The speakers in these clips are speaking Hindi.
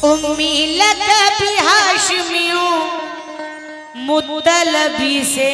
उम्मी लकबी हाशमियों मुत्तलबी से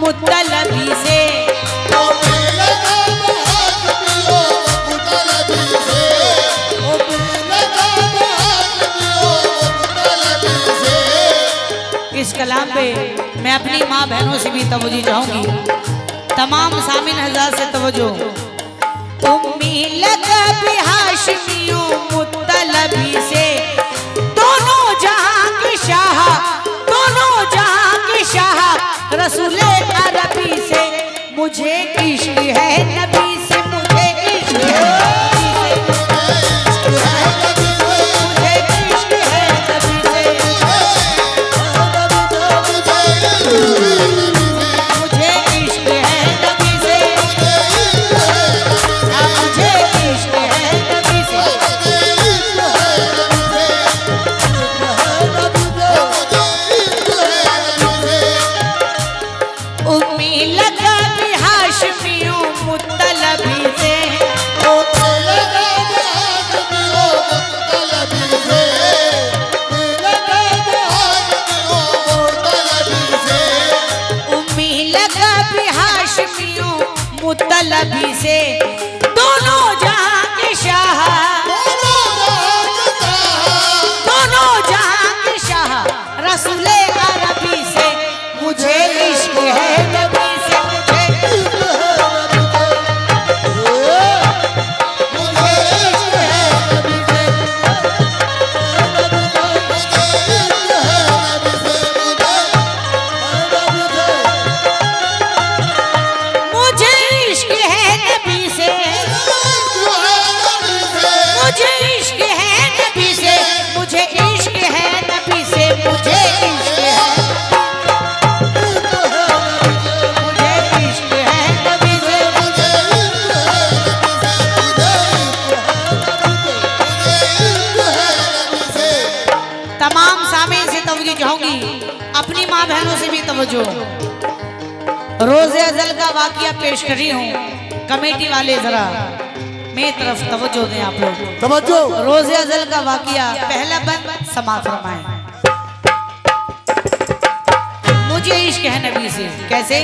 मुत्तलबी से इस कलाम पे मैं अपनी माँ बहनों से भी तवज्जो चाहूंगी, तमाम सामिन हज़रात से तवज्जो। उम्मी लकबी हाशमियों मुत्तलबी से दोनों जहां के शाह, दोनों जहां के शाह रसूले अरबी से मुझे इश्क है नबी से, मुझे इश्क है नबी से, मुझे इश्क है नबी से, मुझे इश्क है नबी से। उम्मी लकबी हाशमियों मुत्तलबी से, उम्मी लकबी हाशमियों मुत्तलबी से दोनों जहां के शाह, दोनों जहां के शाह रसूले अरबी से मुझे इश्क है नबी से, मुझे इश्क है नबी से, मुझे इश्क है नबी से, मुझे इश्क है नबी से, मुझे इश्क है नबी से, मुझे इश्क है, मुझे इश्क है नबी से। तमाम सामीन से तवज्जो चाहूंगी, अपनी माँ बहनों से भी तवज्जो। रोज़े अज़ल का वाक़िया पेश कर रही हूँ, कमेटी वाले जरा मेरी तरफ तवज्जो दें आप लोग। तवज्जो। रोज़े अज़ल का वाक़िया पहला बंद समाअत फरमाएं। मुझे इश्क है नबी से, कैसे?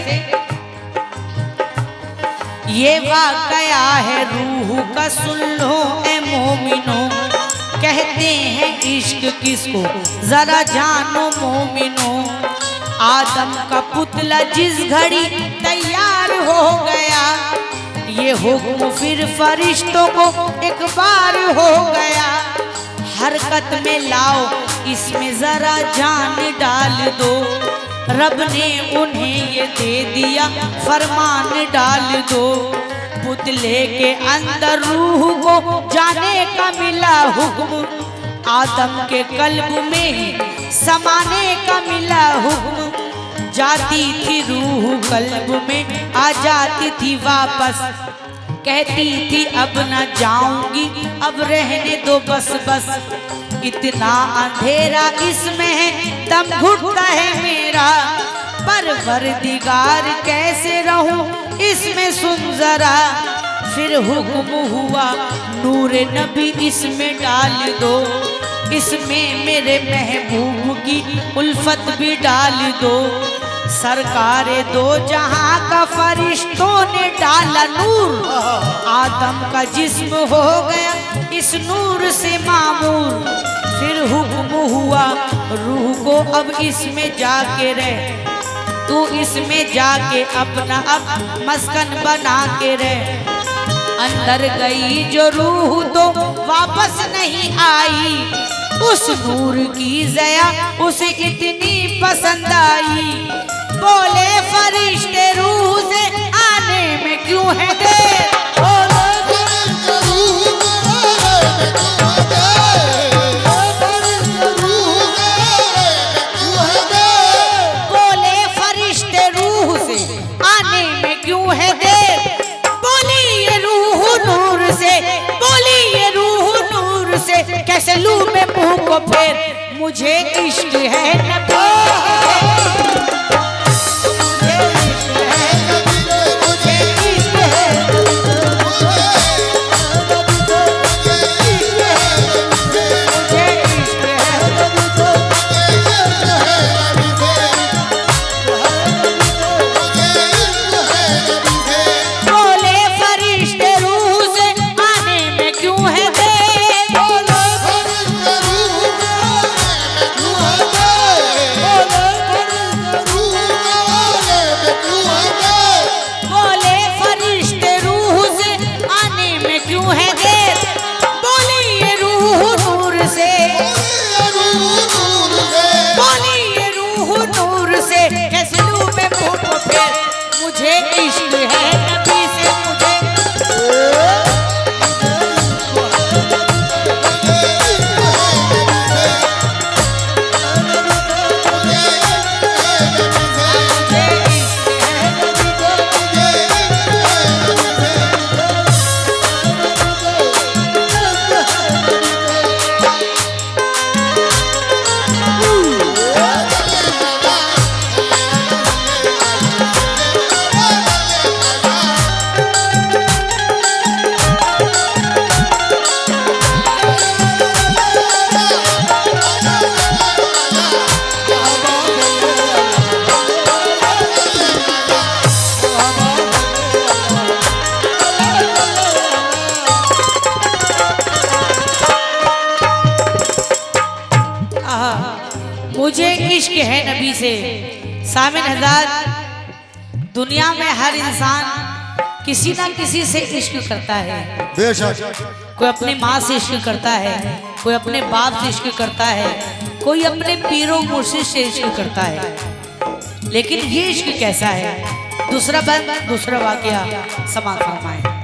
ये वाक़या है रूह का, सुन लो ए मोमिनो, कहते हैं इश्क किसको जरा जानो मोमिनो। आदम का पुतला जिस घड़ी तैयार हो गया, ये हुक्म फिर फरिश्तों को एक बार हो गया। हरकत में लाओ इसमें जरा जान डाल दो, रब ने उन्हें ये दे दिया फरमान डाल दो। पुतले के अंदर रूह को जाने का मिला हुक्म, आदम के कल्ब में ही समाने का मिला हुक्म। जाती थी रूह कल्ब में आ जाती थी वापस, कहती थी अब न जाऊंगी अब रहने दो बस बस। इतना अंधेरा इसमें है दम घुटता है मेरा, परवरदिगार कैसे रहूं इसमें सुन जरा। फिर हुक्म हुआ नूर नबी इसमें डाल दो, इसमें मेरे महबूब की उल्फत भी डाल दो। सरकारे दो जहां का फरिश्तों ने डाला नूर, आदम का जिस्म हो गया इस नूर से मामूर। फिर हुक्म हुआ रूह को अब इसमें जाके रह, तू इसमें जाके अपना अब मस्कन बना के रह। अंदर गई जो रूह तो वापस नहीं आई, उस नूर की ज़या उसे इतनी पसंद आई। बोले क्यों है देर? बोले फरिश्ते रूह से आने में क्यों है देर? बोली ये रूह नूर से, बोली ये रूह नूर से, कैसे लूं मैं मुंह को फेर? मुझे इश्क है नबी मुझे इश्क है नबी से। सामिन हज़रात, दुनिया में हर इंसान किसी ना किसी से इश्क करता है। कोई अपनी माँ से इश्क करता है, कोई अपने बाप से इश्क करता है, कोई अपने पीरों मुर्शिद से इश्क करता है। लेकिन ये इश्क कैसा है? दूसरा वाकया समाप्त फरमाए।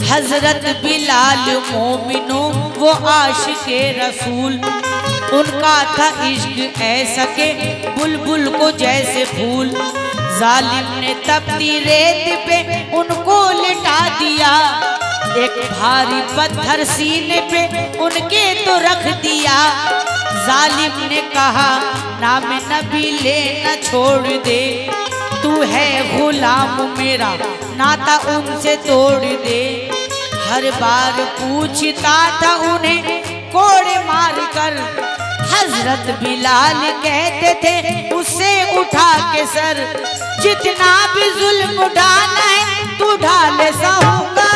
हजरत बिलाल मोमिनों वो आशिके रसूल, उनका था इश्क ऐसा के बुलबुल को जैसे फूल। जालिम ने तपती रेत पे उनको लिटा दिया, एक भारी पत्थर सीने पे उनके तो रख दिया। जालिम ने कहा नाम नबी लेना छोड़ दे, तू है गुलाम मेरा नाता उनसे तोड़ दे। हर बार पूछता था उन्हें कोड़े मार कर, हजरत बिलाल कहते थे उससे उठा के सर। जितना भी जुल्म उठाना है तू ढाले सहूंगा,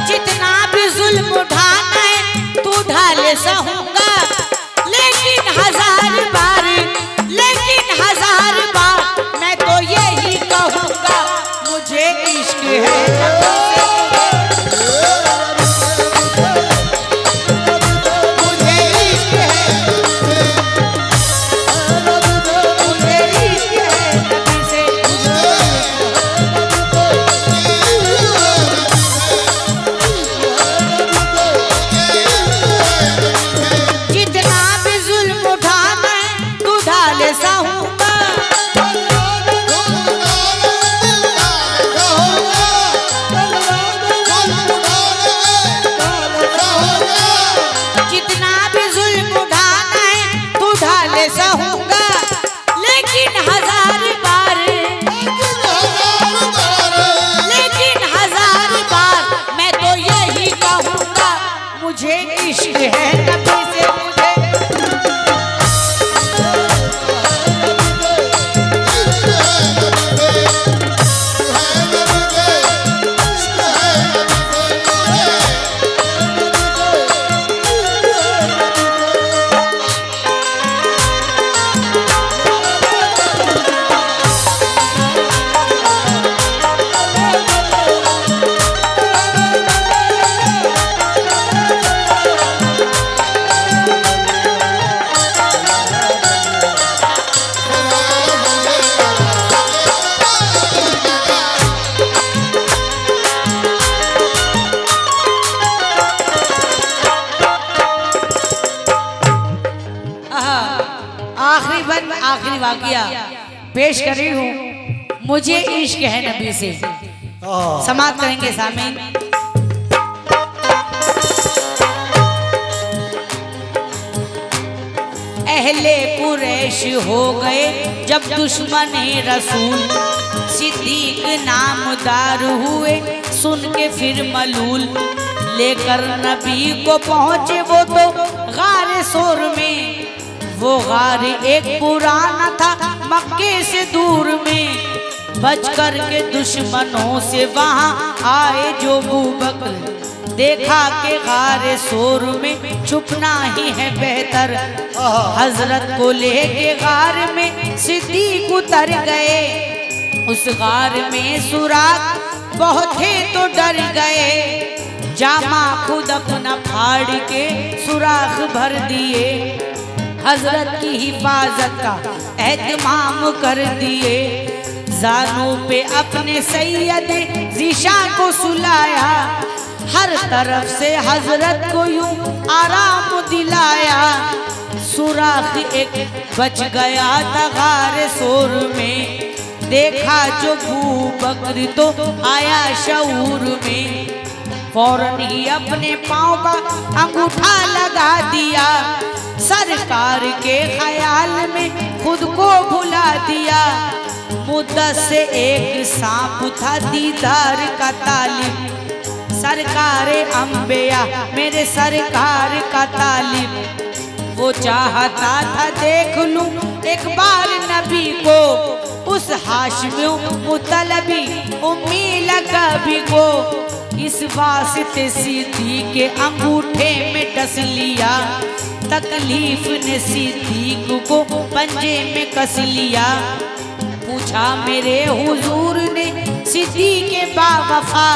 जितना भी जुल्म उठाना है तू ढाले सहूंगा। लेकिन हजार बार मैं तो यही कहूँगा, मुझे इश्क है मुझे इश्क है, मुझे इश्क है नबी से। जितना भी जुल्म उठाना है तू ढाले सहूंगा, वाकया पेश कर रही हूँ। मुझे इश्क है नबी से, समाप्त करेंगे सामीन। अहले कुरैश हो गए जब दुश्मने रसूल, सिद्दीक नामदार हुए सुन के फिर मलूल। लेकर नबी को पहुँचे वो तो गारे सोर में, वो गार एक पुराना था मक्के से दूर में। बच कर के दुश्मनों से वहाँ आए जो अबू बकर, देखा के गारे सोर में छुपना ही है बेहतर। हजरत को लेके गार में सिद्दीक उतर गए, उस गार में सुराग बहुत थे तो डर गए। जामा खुद अपना फाड़ के सुराख भर दिए, हजरत की हिफाजत का एहतमाम कर दिए। जानों पे अपने सैयद ज़िशा को सुलाया, हर तरफ से हजरत को यूं आराम दिलाया। सुराख एक बच गया था गारे सोर में, देखा जो अबू बकर तो आया शऊर में। फौरन ही अपने पाँव का अंगूठा लगा दिया, सरकार के ख्याल में खुद को भुला दिया। मुद्दत से एक सांप था दीदार का तालिब, सरकार अंबिया मेरे सरकार का तालिब। वो चाहता था देख लूं एक बार नबी को, उस हाशिमी मुतलबी उम्मी लकबी को। इस वास्ते सिद्दीक के अंगूठे में डस लिया, तकलीफ ने सिद्दीक को पंजे में कस लिया। पूछा मेरे हुजूर ने सिद्दीक के बावफा,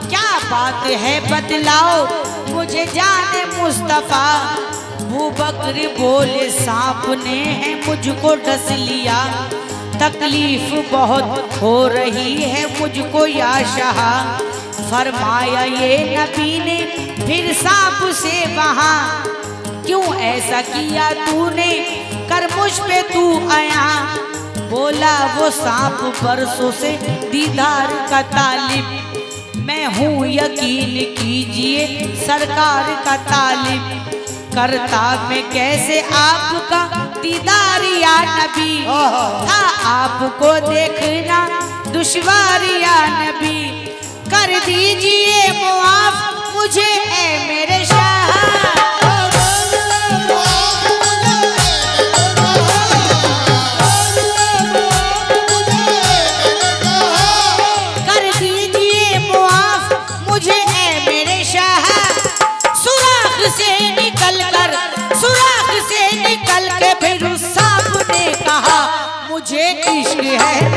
क्या बात है बतलाओ मुझे जाने मुस्तफा। अबू बकर बोले सांप ने है मुझको डस लिया, तकलीफ बहुत हो रही है मुझको या शाह। फरमाया ये नबी ने फिर सांप से वहाँ, क्यों ऐसा किया तूने कर मुझ पे तू आया। बोला वो सांप बरसों से दीदार का तालिब, मैं हूँ यकीन कीजिए सरकार का तालिब। करता मैं कैसे आपका दीदार या नबी, था आपको देखना दुश्वार या नबी। कर दीजिए मुआफ मुझे ऐ मेरे शाह, कर दीजिए मुआफ मुझे ऐ मेरे शाह। सुराख से निकल के फिर उस सांप ने कहा मुझे इश्क है